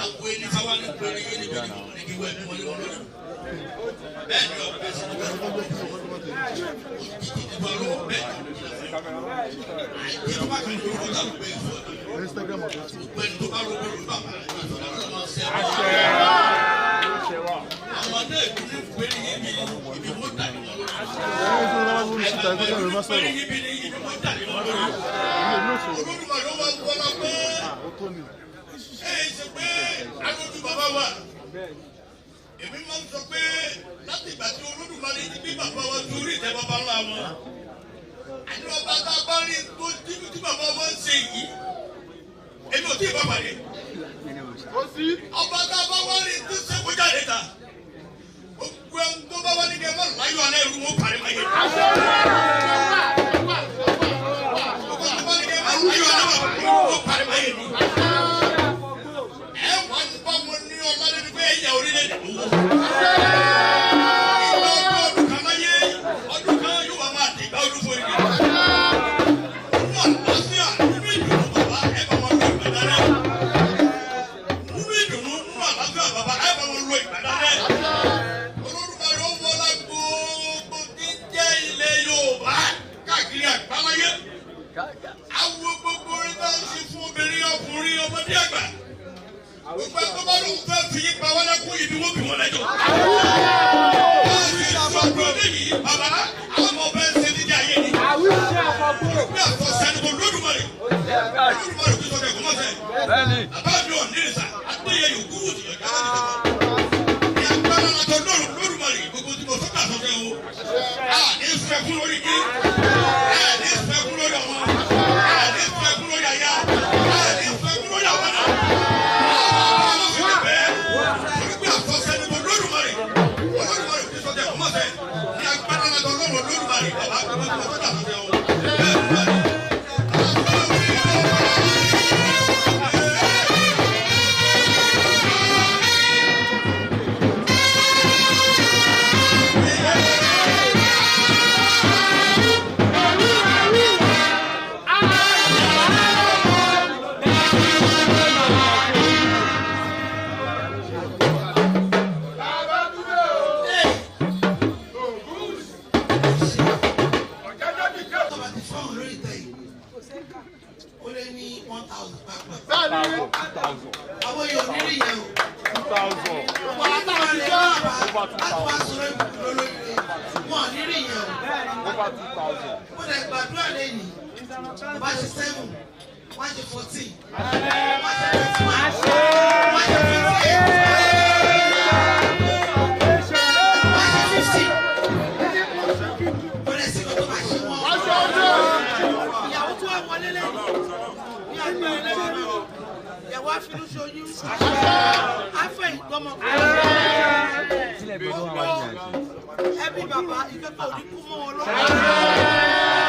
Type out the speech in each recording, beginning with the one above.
Àwọn ẹni táwa ní pé ní yéé níbi ní kí wọ́n ẹni wọlé wọn lónìí. Bẹ́ẹ̀ ni ọ̀pẹ sí ní bẹ́ẹ̀ ìdìbò ọlọ́wọ́ bẹ́ẹ̀ ni àìjẹ́ ọba kan ní orúkọ táwọn pé ìfọ̀ pẹ̀lú tó bá lọ́wọ́ lórí bàbá ìfọ̀dà lọ́wọ́ sẹ́wọ̀n. Àwọn náà ìdílé pé ní yéé ní ibi wọ́n dà ní wọn lórí. Pé ní yéé ní ibi wọ́n dà ní wọn lórí. Olódùmarè ló wá wọlé pé ṣe pé alójú bàbá wa. Èmi máa ń sọ pé láti ìgbà tí Olódùmarè ti bí bàbá wa torí ìtẹ́ bàbá ńlá wọn. Àní ọba tá a bá rí tó tí bàbá wa ń ṣe yìí. Èmi ò tí ì bá pàdé. Ọba tá a bá wá rí tó ṣe kó jáde ta. Gbogbo ẹni tó bá wá ní kí ẹ má láyọ̀ alẹ́ ìlú wọn parí máa yẹ. Gbogbo ẹni tó bá ní kí ẹ má láyọ̀ alẹ́ ìlú wọn parí máa yẹ.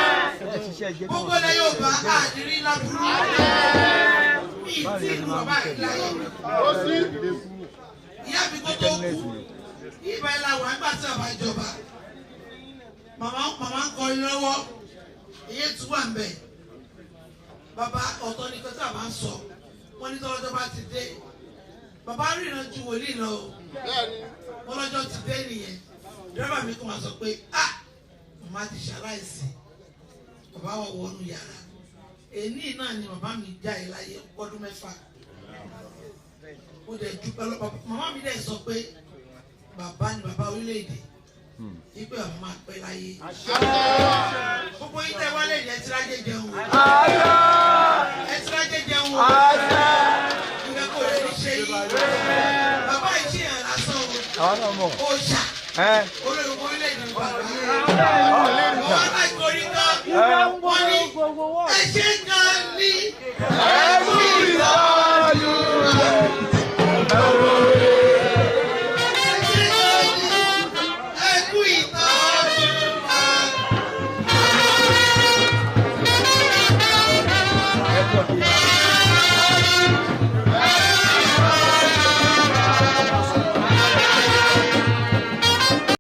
Gbogbo ilẹ̀ yóò bá àdìrí lábúrú. Ìtì ìlú bàbá ìláyé. Ìyá mi tó tó kú. Ìbá ìlà wà nígbà tí bàbá ìjọba. Màmá ń kọrin lọ́wọ́. Iye tún wà ń bẹ̀. Bàbá ọ̀tọ̀ ni kọ́tà bá ń sọ. Wọ́n ní tọ́lọ́jọ́ bá ti dé. Bàbá ríran ju wòlíì lọ o. Wọ́n lọ́jọ́ ti dé nìyẹn. Dírẹ́bà mi kò máa sọ pé màmá ti ṣaláìsí. Bàbá wa wọnú yàrá. Èní náà ni bàbá mi já ẹ láyé ọdún 6. Mo dẹ̀ dúpẹ́ lọ́pọ̀. Màmá mi dẹ̀ sọ pé bàbá ni bàbá orílẹ̀-èdè. Ipe bàbá máa pẹ́ láyé. Gbogbo yín tẹ́ wálé yẹn tí lájẹ jẹun. Ẹ tí lájẹ jẹun. Ìgbà kò lè ní ṣe yìí. Bàbá yìí ṣe yàn lásán o. Ó ṣà. Olórí orílẹ̀-èdè bàbá. Wọ́n á láì torí kan. Wọ́n ní ẹ ṣe